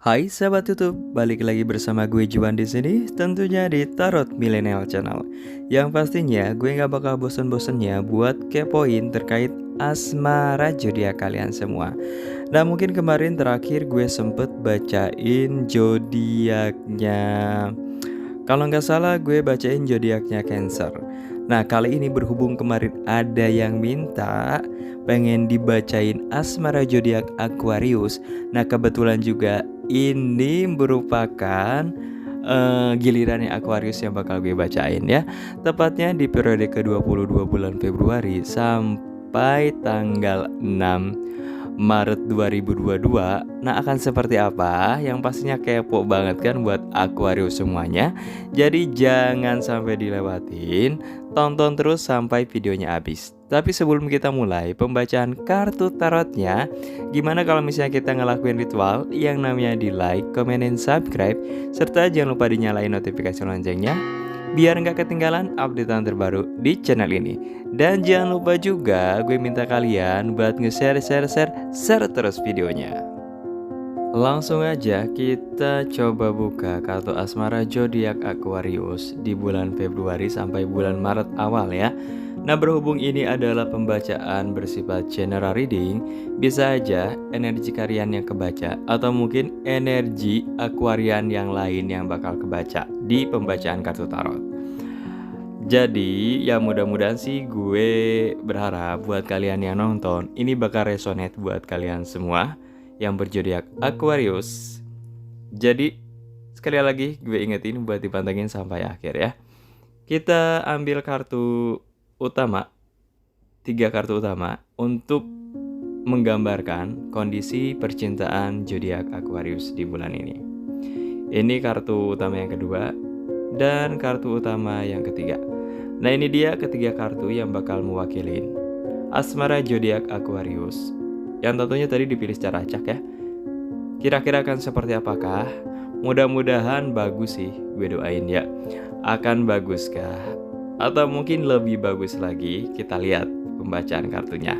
Hai sahabat YouTube, balik lagi bersama gue Juan di sini, tentunya di Tarot Millennial Channel. Yang pastinya gue nggak bakal bosen-bosennya buat kepoin terkait asmara zodiak kalian semua. Nah mungkin kemarin terakhir gue sempet bacain zodiaknya. Kalau nggak salah gue bacain zodiaknya Cancer. Nah kali ini berhubung kemarin ada yang minta pengen dibacain asmara zodiak Aquarius. Nah kebetulan juga ini merupakan gilirannya Aquarius yang bakal gue bacain ya. Tepatnya di periode ke-22 bulan Februari sampai tanggal 6 Maret 2022. Nah akan seperti apa? Yang pastinya kepo banget kan buat Aquarius semuanya. Jadi jangan sampai dilewatin, tonton terus sampai videonya habis. Tapi sebelum kita mulai pembacaan kartu tarotnya, gimana kalau misalnya kita ngelakuin ritual yang namanya di like, comment, dan subscribe, serta jangan lupa dinyalain notifikasi loncengnya biar nggak ketinggalan updatean terbaru di channel ini. Dan jangan lupa juga gue minta kalian buat nge-share terus videonya. Langsung aja kita coba buka kartu asmara zodiak Aquarius di bulan Februari sampai bulan Maret awal ya. Nah berhubung ini adalah pembacaan bersifat general reading, bisa aja energi kalian yang kebaca atau mungkin energi Aquarian yang lain yang bakal kebaca di pembacaan kartu tarot. Jadi ya mudah-mudahan sih gue berharap buat kalian yang nonton ini bakal resonate buat kalian semua yang berzodiak Aquarius. Jadi sekali lagi gue ingetin buat dipantengin sampai akhir ya. Kita ambil kartu utama, 3 kartu utama untuk menggambarkan kondisi percintaan zodiak Aquarius di bulan ini. Ini kartu utama yang kedua dan kartu utama yang ketiga. Nah ini dia ketiga kartu yang bakal mewakilin asmara zodiak Aquarius, yang tentunya tadi dipilih secara acak ya. Kira-kira akan seperti apakah? Mudah-mudahan bagus sih, gue doain ya. Akan baguskah? Atau mungkin lebih bagus lagi? Kita lihat pembacaan kartunya.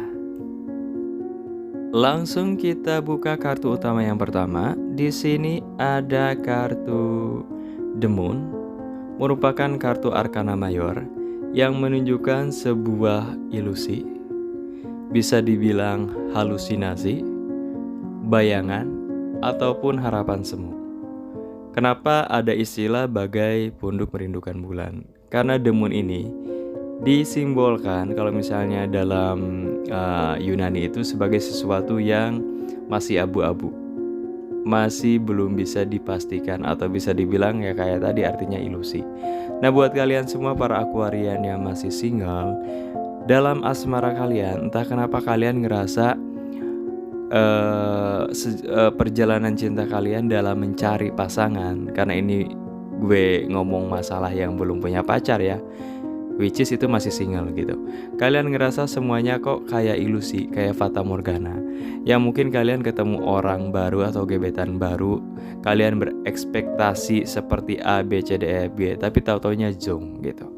Langsung kita buka kartu utama yang pertama. Di sini ada kartu The Moon, merupakan kartu Arkana Mayor yang menunjukkan sebuah ilusi, bisa dibilang halusinasi, bayangan, ataupun harapan semu. Kenapa ada istilah bagai punduk merindukan bulan? Karena The Moon ini disimbolkan kalau misalnya dalam Yunani itu sebagai sesuatu yang masih abu-abu, masih belum bisa dipastikan atau bisa dibilang ya kayak tadi artinya ilusi. Nah buat kalian semua para Aquarian yang masih single, dalam asmara kalian entah kenapa kalian ngerasa perjalanan cinta kalian dalam mencari pasangan, karena ini gue ngomong masalah yang belum punya pacar ya, which is itu masih single gitu. Kalian ngerasa semuanya kok kayak ilusi, kayak fata morgana. Yang mungkin kalian ketemu orang baru atau gebetan baru, kalian berekspektasi seperti A, B, C, D, E, F, G, tapi tahu-taunya zong gitu.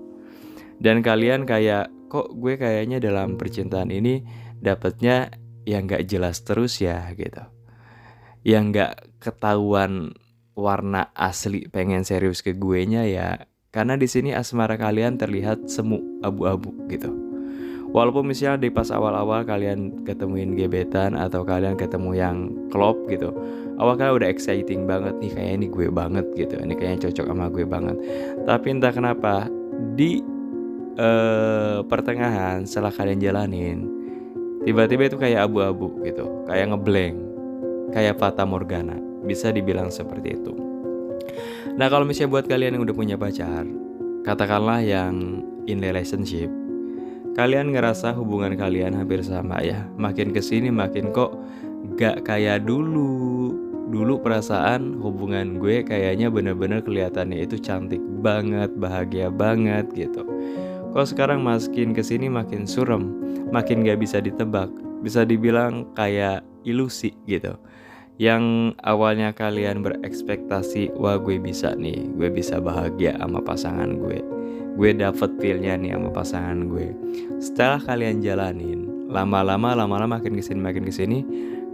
Dan kalian kayak, kok gue kayaknya dalam percintaan ini dapetnya yang gak jelas terus ya gitu. Yang gak ketahuan warna asli pengen serius ke gue nya ya. Karena di sini asmara kalian terlihat semu, abu-abu gitu. Walaupun misalnya di pas awal-awal kalian ketemuin gebetan atau kalian ketemu yang klop gitu, awal kalian udah exciting banget nih, kayak ini gue banget gitu, ini kayaknya cocok sama gue banget. Tapi entah kenapa di pertengahan setelah kalian jalanin, tiba-tiba itu kayak abu-abu gitu, kayak ngeblank, kayak fata morgana, bisa dibilang seperti itu. Nah kalau misalnya buat kalian yang udah punya pacar, katakanlah yang in relationship, kalian ngerasa hubungan kalian hampir sama ya. Makin kesini makin kok gak kayak dulu. Dulu perasaan hubungan gue kayaknya bener-bener kelihatannya itu cantik banget, bahagia banget gitu. Kok sekarang makin kesini makin suram, makin gak bisa ditebak. Bisa dibilang kayak ilusi gitu. Yang awalnya kalian berekspektasi, wah gue bisa nih, gue bisa bahagia sama pasangan gue dapet feel-nya nih sama pasangan gue. Setelah kalian jalanin, lama-lama makin kesini,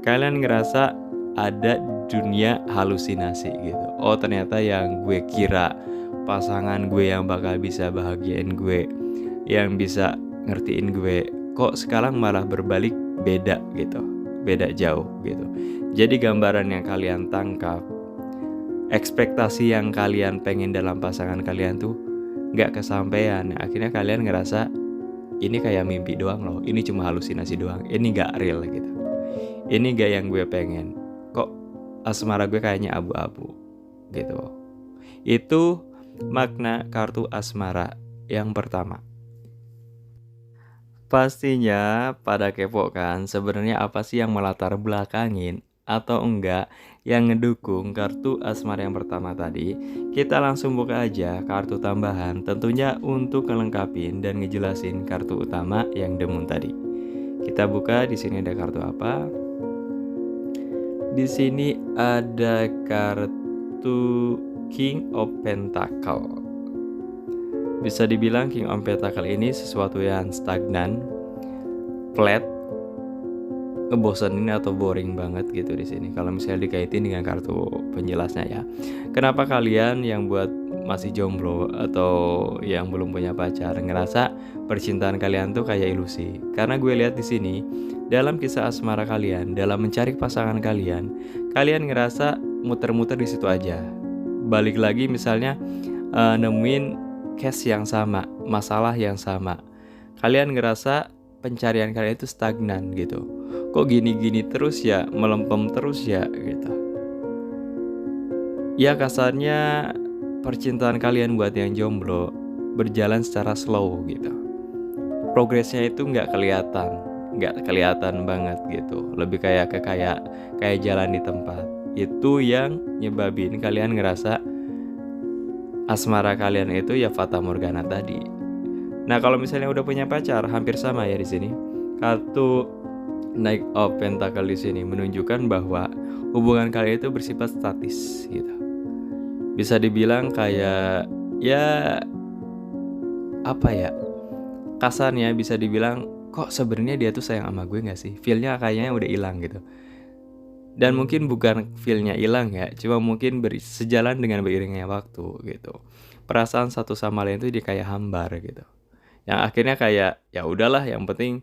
kalian ngerasa ada dunia halusinasi gitu. Oh ternyata yang gue kira pasangan gue yang bakal bisa bahagiain gue, yang bisa ngertiin gue, kok sekarang malah berbalik beda gitu, beda jauh gitu. Jadi gambaran yang kalian tangkap, ekspektasi yang kalian pengen dalam pasangan kalian tuh gak kesampaian. Akhirnya kalian ngerasa ini kayak mimpi doang loh, ini cuma halusinasi doang, ini gak real gitu. Ini gak yang gue pengen, kok asmara gue kayaknya abu-abu gitu. Itu makna kartu asmara yang pertama. Pastinya pada kepo kan sebenarnya apa sih yang melatar belakangin atau enggak yang ngedukung kartu asmara yang pertama tadi. Kita langsung buka aja kartu tambahan tentunya untuk kelengkapin dan ngejelasin kartu utama yang demun tadi. Kita buka, di sini ada kartu apa? Di sini ada kartu King of Pentacle. Bisa dibilang King of Pentacle ini sesuatu yang stagnan, flat, ngebosenin atau boring banget gitu di sini. Kalau misalnya dikaitin dengan kartu penjelasnya ya. Kenapa kalian yang buat masih jomblo atau yang belum punya pacar ngerasa percintaan kalian tuh kayak ilusi? Karena gue lihat di sini dalam kisah asmara kalian, dalam mencari pasangan kalian ngerasa muter-muter di situ aja. Balik lagi misalnya nemuin case yang sama, masalah yang sama. Kalian ngerasa pencarian kalian itu stagnan gitu. Kok gini-gini terus ya, melempem terus ya gitu. Ya kasarnya percintaan kalian buat yang jomblo berjalan secara slow gitu. Progresnya itu nggak kelihatan banget gitu. Lebih kayak jalan di tempat. Itu yang nyebabin kalian ngerasa asmara kalian itu ya fata morgana tadi. Nah kalau misalnya udah punya pacar hampir sama ya di sini. Kartu Knight of Pentacle di sini menunjukkan bahwa hubungan kalian itu bersifat statis gitu. Bisa dibilang kayak ya apa ya? Kasarnya bisa dibilang kok sebenarnya dia tuh sayang sama gue nggak sih? Feelnya kayaknya udah hilang gitu. Dan mungkin bukan feelnya hilang ya, cuma mungkin sejalan dengan beriringnya waktu gitu. Perasaan satu sama lain tuh dia kayak hambar gitu. Yang akhirnya kayak ya udahlah, yang penting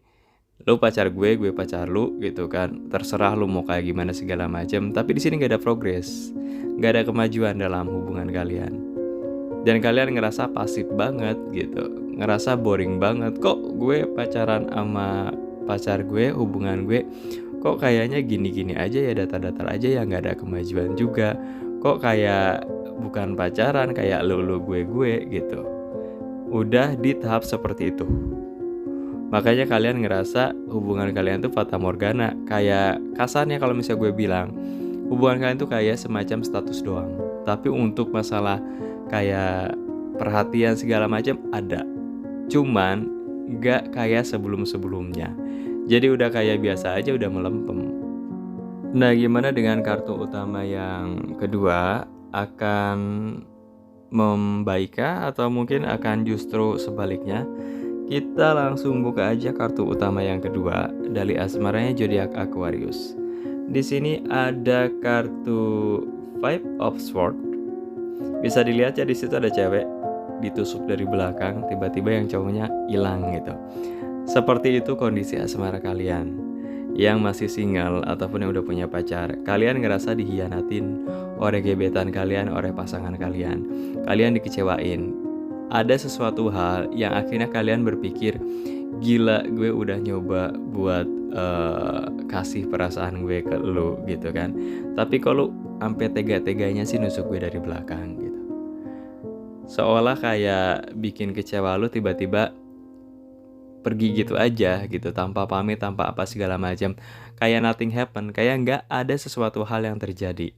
lu pacar gue pacar lu gitu kan. Terserah lu mau kayak gimana segala macam, tapi di sini gak ada progres, gak ada kemajuan dalam hubungan kalian. Dan kalian ngerasa pasif banget gitu, ngerasa boring banget. Kok gue pacaran sama pacar gue, hubungan gue kok kayaknya gini-gini aja ya, datar-datar aja ya, gak ada kemajuan juga. Kok kayak bukan pacaran, kayak lu gue gitu. Udah di tahap seperti itu. Makanya kalian ngerasa hubungan kalian tuh fata morgana. Kayak kasarnya kalau misalnya gue bilang, hubungan kalian tuh kayak semacam status doang. Tapi untuk masalah kayak perhatian segala macam ada. Cuman gak kayak sebelum-sebelumnya. Jadi udah kayak biasa aja, udah melempem. Nah gimana dengan kartu utama yang kedua? Akan membaikkah atau mungkin akan justru sebaliknya? Kita langsung buka aja kartu utama yang kedua dari asmaranya zodiak Aquarius. Di sini ada kartu Five of Swords. Bisa dilihat ya, di situ ada cewek ditusuk dari belakang, tiba-tiba yang cowoknya hilang gitu. Seperti itu kondisi asmara kalian yang masih single ataupun yang udah punya pacar. Kalian ngerasa dihianatin oleh gebetan kalian, oleh pasangan kalian. Kalian dikecewain. Ada sesuatu hal yang akhirnya kalian berpikir, gila gue udah nyoba buat kasih perasaan gue ke lu gitu kan. Tapi kalau sampai tega-teganya sih nusuk gue dari belakang gitu. Seolah kayak bikin kecewa lu, tiba-tiba pergi gitu aja gitu, tanpa pamit, tanpa apa segala macam. Kayak nothing happen, kayak nggak ada sesuatu hal yang terjadi.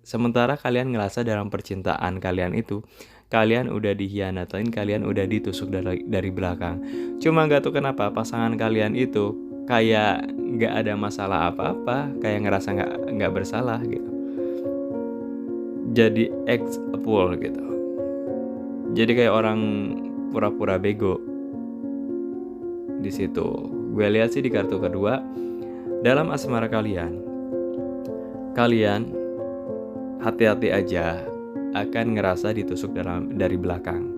Sementara kalian ngerasa dalam percintaan kalian itu, kalian udah dihianatin, kalian udah ditusuk dari belakang. Cuma nggak tahu kenapa pasangan kalian itu kayak nggak ada masalah apa-apa, kayak ngerasa nggak bersalah gitu. Jadi ex fool gitu. Jadi kayak orang pura-pura bego. Di situ gue lihat sih di kartu kedua dalam asmara kalian kalian hati-hati aja akan ngerasa ditusuk dari belakang,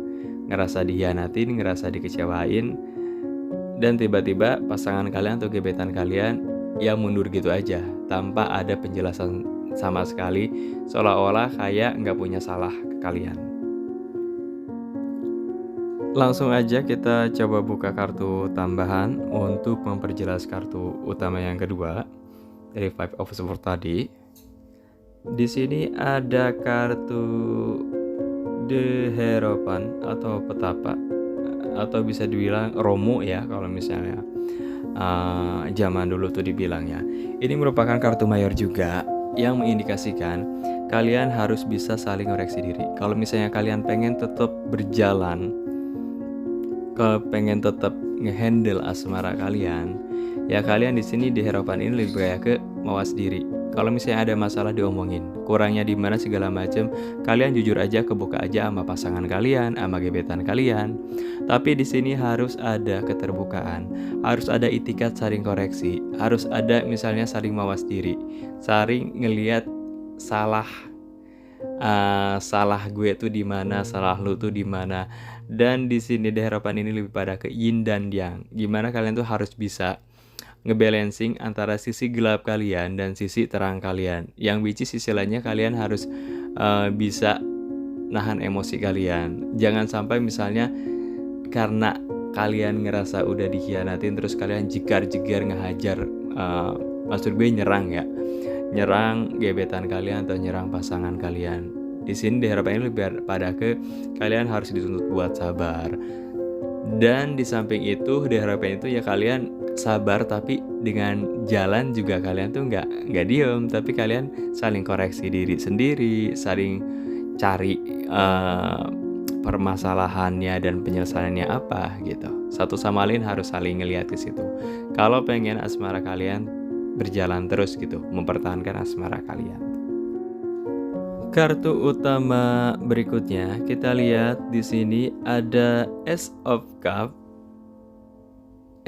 ngerasa dihianatin, ngerasa dikecewain, dan tiba-tiba pasangan kalian atau gebetan kalian ya mundur gitu aja tanpa ada penjelasan sama sekali, seolah-olah kayak nggak punya salah ke kalian. Langsung aja kita coba buka kartu tambahan untuk memperjelas kartu utama yang kedua dari Five of Swords tadi. Di sini ada kartu The Hierophant atau petapa, atau bisa dibilang romo ya kalau misalnya zaman dulu tuh dibilangnya. Ini merupakan kartu mayor juga yang mengindikasikan kalian harus bisa saling koreksi diri. Kalau misalnya kalian pengen tetap berjalan, kalau pengen tetap ngehandle asmara kalian, ya kalian di sini di Hierophant ini lebih kayak ke mawas diri. Kalau misalnya ada masalah diomongin, kurangnya di mana segala macam, kalian jujur aja, kebuka aja sama pasangan kalian, sama gebetan kalian. Tapi di sini harus ada keterbukaan, harus ada itikat saling koreksi, harus ada misalnya saling mawas diri, saling ngelihat salah gue tuh di mana, salah lu tuh di mana. Dan di sini di Hierophant ini lebih pada ke yin dan yang, gimana kalian tuh harus bisa ngebalancing antara sisi gelap kalian dan sisi terang kalian, yang which is istilahnya kalian harus bisa nahan emosi kalian. Jangan sampai misalnya karena kalian ngerasa udah dikhianatin terus kalian jegar-jegar ngehajar, maksud gue nyerang gebetan kalian atau nyerang pasangan kalian. Di sini di Hierophant ini lebih pada ke kalian harus dituntut buat sabar. Dan di samping itu di Hierophant itu ya kalian sabar, tapi dengan jalan juga kalian tuh nggak diem, tapi kalian saling koreksi diri sendiri, saling cari permasalahannya dan penyelesaiannya apa gitu. Satu sama lain harus saling ngelihat ke situ. Kalau pengen asmara kalian berjalan terus gitu, mempertahankan asmara kalian. Kartu utama berikutnya kita lihat di sini ada Ace of Cup.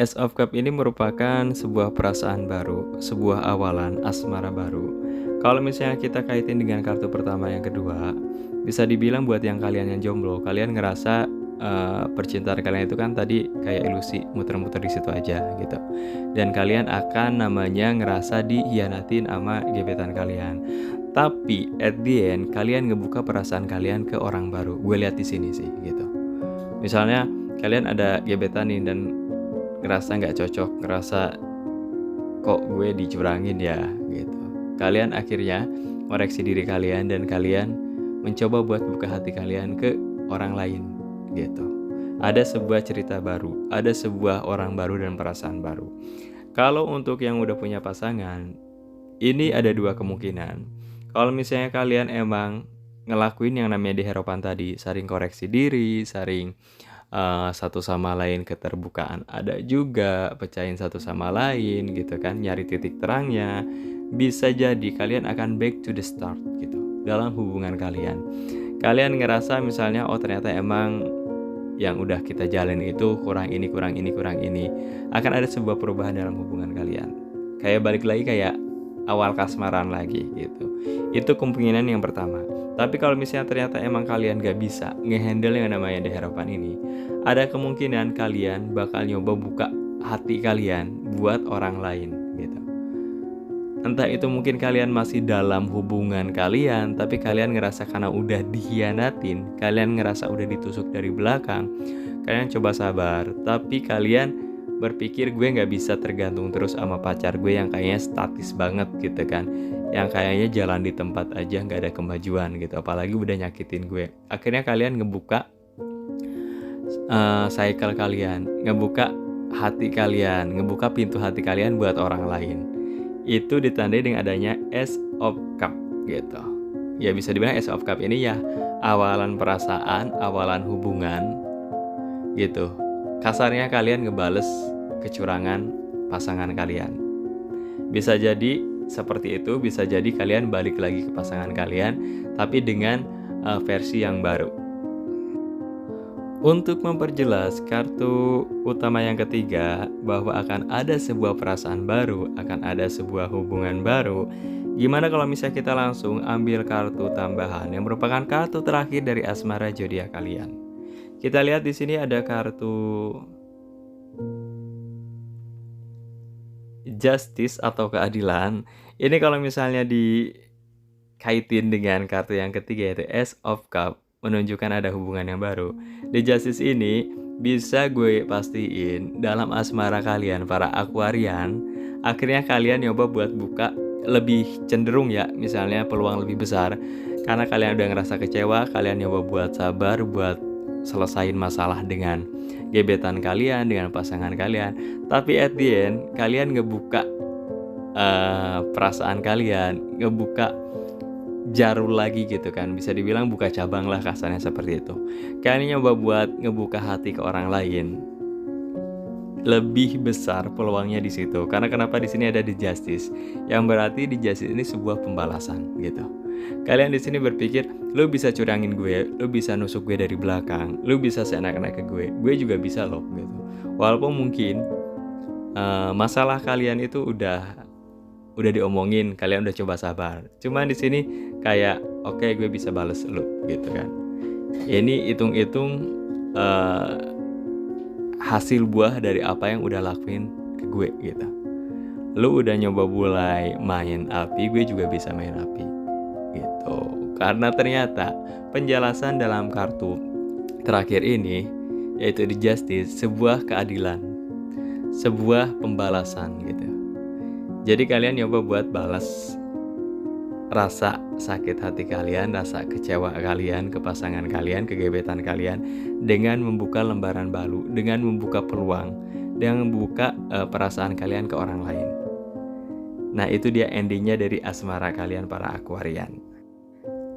Ace of Cup ini merupakan sebuah perasaan baru, sebuah awalan asmara baru. Kalau misalnya kita kaitin dengan kartu pertama yang kedua, bisa dibilang buat yang kalian yang jomblo, kalian ngerasa percintaan kalian itu kan tadi kayak ilusi, muter-muter di situ aja gitu. Dan kalian akan namanya ngerasa dihianatin sama gebetan kalian. Tapi at the end kalian ngebuka perasaan kalian ke orang baru. Gue lihat di sini sih gitu. Misalnya kalian ada gebetan nih dan ngerasa nggak cocok, ngerasa kok gue dicurangin ya gitu. Kalian akhirnya koreksi diri kalian dan kalian mencoba buat buka hati kalian ke orang lain gitu. Ada sebuah cerita baru, ada sebuah orang baru dan perasaan baru. Kalau untuk yang udah punya pasangan, ini ada dua kemungkinan. Kalau misalnya kalian emang ngelakuin yang namanya di Hierophant tadi, saling koreksi diri, saling satu sama lain keterbukaan, ada juga pecahin satu sama lain gitu kan, nyari titik terangnya, bisa jadi kalian akan back to the start gitu dalam hubungan kalian. Kalian ngerasa misalnya oh ternyata emang yang udah kita jalin itu kurang ini, akan ada sebuah perubahan dalam hubungan kalian, kayak balik lagi kayak awal kasmaran lagi gitu. Itu kemungkinan yang pertama. Tapi kalau misalnya ternyata emang kalian gak bisa ngehandle yang namanya di Hierophant ini, ada kemungkinan kalian bakal nyoba buka hati kalian buat orang lain gitu. Entah itu mungkin kalian masih dalam hubungan kalian, tapi kalian ngerasa karena udah dikhianatin, kalian ngerasa udah ditusuk dari belakang, kalian coba sabar. Tapi kalian berpikir gue gak bisa tergantung terus sama pacar gue yang kayaknya statis banget gitu kan, yang kayaknya jalan di tempat aja gak ada kemajuan gitu, apalagi udah nyakitin gue. Akhirnya kalian ngebuka cycle kalian, ngebuka hati kalian, ngebuka pintu hati kalian buat orang lain. Itu ditandai dengan adanya Ace of Cup gitu. Ya bisa dibilang Ace of Cup ini ya awalan perasaan, awalan hubungan gitu. Kasarnya kalian ngebales kecurangan pasangan kalian. Bisa jadi seperti itu, bisa jadi kalian balik lagi ke pasangan kalian, tapi dengan versi yang baru. Untuk memperjelas kartu utama yang ketiga bahwa akan ada sebuah perasaan baru, akan ada sebuah hubungan baru, Gimana kalau misalnya kita langsung ambil kartu tambahan yang merupakan kartu terakhir dari asmara zodiak kalian. Kita lihat di sini ada kartu Justice atau keadilan. Ini kalau misalnya dikaitin dengan kartu yang ketiga yaitu Ace of Cup, menunjukkan ada hubungan yang baru. Di Justice ini bisa gue pastiin dalam asmara kalian para Aquarian, akhirnya kalian nyoba buat buka lebih cenderung ya, misalnya peluang lebih besar karena kalian udah ngerasa kecewa, kalian nyoba buat sabar buat selesain masalah dengan gebetan kalian, dengan pasangan kalian. Tapi at the end kalian ngebuka perasaan kalian, ngebuka jarul lagi gitu kan, bisa dibilang buka cabang lah kasarnya seperti itu. Kalian nyoba buat ngebuka hati ke orang lain, lebih besar peluangnya di situ. Karena kenapa di sini ada di Justice, yang berarti di Justice ini sebuah pembalasan gitu. Kalian di sini berpikir, lu bisa curangin gue, lu bisa nusuk gue dari belakang, lu bisa seenak-enak ke gue juga bisa loh gitu. Walaupun mungkin masalah kalian itu udah diomongin, kalian udah coba sabar. Cuman di sini kayak oke, gue bisa bales lu gitu kan. Ini hitung-hitung hasil buah dari apa yang udah lakuin ke gue gitu. Lu udah nyoba mulai main api, gue juga bisa main api gitu. Karena ternyata penjelasan dalam kartu terakhir ini yaitu di Justice, sebuah keadilan, sebuah pembalasan gitu. Jadi kalian nyoba buat balas rasa sakit hati kalian, rasa kecewa kalian ke pasangan kalian, ke gebetan kalian dengan membuka lembaran baru, dengan membuka peluang, dengan membuka perasaan kalian ke orang lain. Nah, itu dia endingnya dari asmara kalian para Aquarian.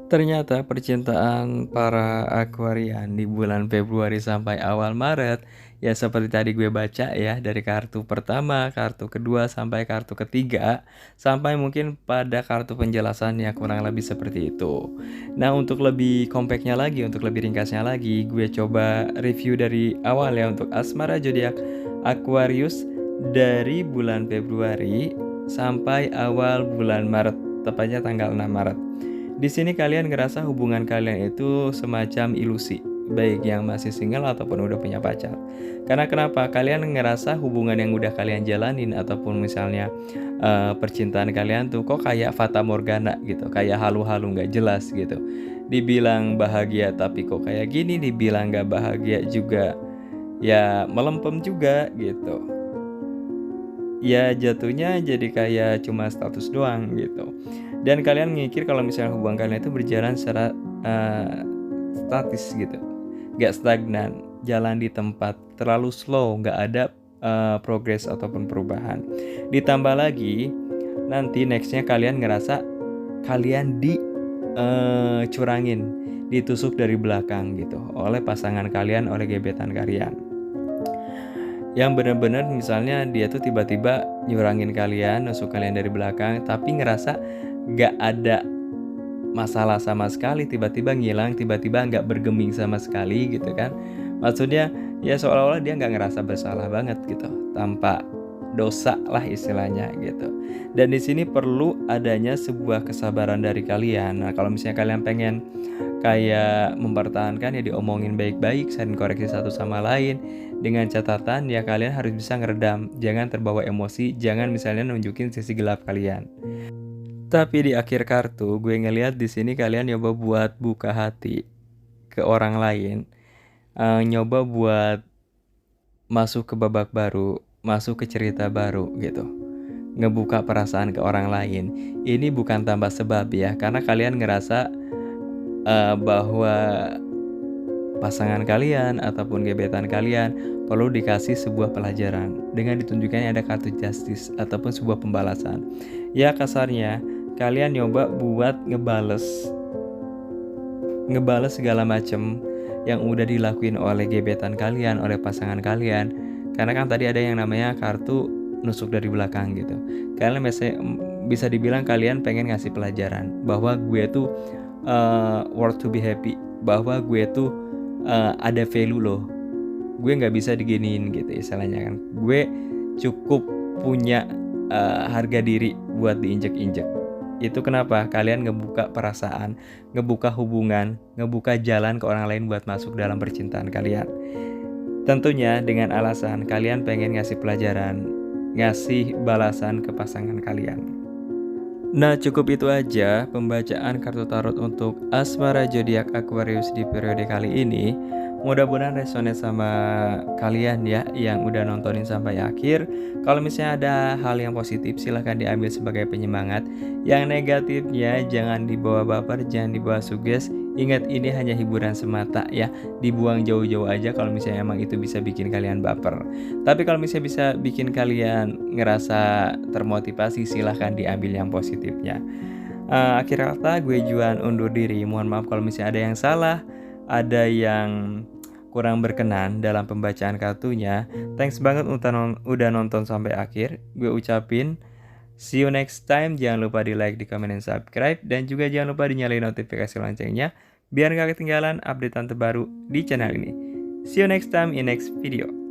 Ternyata percintaan para Aquarian di bulan Februari sampai awal Maret ya seperti tadi gue baca ya, dari kartu pertama, kartu kedua sampai kartu ketiga, sampai mungkin pada kartu penjelasannya kurang lebih seperti itu. Nah, untuk lebih compactnya lagi, untuk lebih ringkasnya lagi, gue coba review dari awal ya untuk asmara zodiak Aquarius dari bulan Februari sampai awal bulan Maret, tepatnya tanggal 6 Maret. Di sini kalian ngerasa hubungan kalian itu semacam ilusi, baik yang masih single ataupun udah punya pacar. Karena kenapa? Kalian ngerasa hubungan yang udah kalian jalanin ataupun misalnya percintaan kalian tuh kok kayak fata morgana gitu, kayak halu-halu nggak jelas gitu. Dibilang bahagia tapi kok kayak gini, dibilang nggak bahagia juga ya melempem juga gitu. Ya jatuhnya jadi kayak cuma status doang gitu. Dan kalian mikir kalau misalnya hubungan kalian itu berjalan secara statis gitu, gak stagnan, jalan di tempat, terlalu slow, gak ada progres ataupun perubahan. Ditambah lagi nanti nextnya kalian ngerasa kalian curangin, ditusuk dari belakang gitu oleh pasangan kalian, oleh gebetan kalian. Yang benar-benar misalnya dia tuh tiba-tiba nyurangin kalian, nusuk kalian dari belakang, tapi ngerasa gak ada masalah sama sekali, tiba-tiba ngilang, tiba-tiba gak bergeming sama sekali gitu kan. Maksudnya ya seolah-olah dia gak ngerasa bersalah banget gitu, tanpa dosa lah istilahnya gitu. Dan di sini perlu adanya sebuah kesabaran dari kalian. Nah, kalau misalnya kalian pengen kayak mempertahankan ya diomongin baik-baik, saling koreksi satu sama lain, dengan catatan ya kalian harus bisa ngeredam, jangan terbawa emosi, jangan misalnya nunjukin sisi gelap kalian. Tapi di akhir kartu gue ngeliat di sini kalian nyoba buat buka hati ke orang lain, nyoba buat masuk ke babak baru, masuk ke cerita baru gitu, ngebuka perasaan ke orang lain. Ini bukan tambah sebab ya, karena kalian ngerasa bahwa pasangan kalian ataupun gebetan kalian perlu dikasih sebuah pelajaran dengan ditunjukkannya ada kartu Justice ataupun sebuah pembalasan. Ya kasarnya kalian nyoba buat ngebales segala macam yang udah dilakuin oleh gebetan kalian, oleh pasangan kalian. Karena kan tadi ada yang namanya kartu nusuk dari belakang gitu. Kalian bisa dibilang kalian pengen ngasih pelajaran bahwa gue tuh worth to be happy, bahwa gue tuh ada value loh, gue nggak bisa diginiin gitu istilahnya kan. Gue cukup punya harga diri buat diinjek-injek. Itu kenapa? Kalian ngebuka perasaan, ngebuka hubungan, ngebuka jalan ke orang lain buat masuk dalam percintaan kalian. Tentunya dengan alasan kalian pengen ngasih pelajaran, ngasih balasan ke pasangan kalian. Nah, cukup itu aja pembacaan kartu tarot untuk asmara zodiak Aquarius di periode kali ini. Mudah-mudahan resonate sama kalian ya yang udah nontonin sampai akhir. Kalau misalnya ada hal yang positif silahkan diambil sebagai penyemangat. Yang negatifnya jangan dibawa baper, jangan dibawa suges. Ingat ini hanya hiburan semata ya. Dibuang jauh-jauh aja kalau misalnya emang itu bisa bikin kalian baper. Tapi kalau misalnya bisa bikin kalian ngerasa termotivasi silahkan diambil yang positifnya. Akhir kata gue Juan undur diri. Mohon maaf kalau misalnya ada yang salah, ada yang kurang berkenan dalam pembacaan kartunya. Thanks banget udah nonton sampai akhir. Gue ucapin see you next time. Jangan lupa di like, di comment, dan subscribe. Dan juga jangan lupa dinyalain notifikasi loncengnya biar gak ketinggalan updatean terbaru di channel ini. See you next time in next video.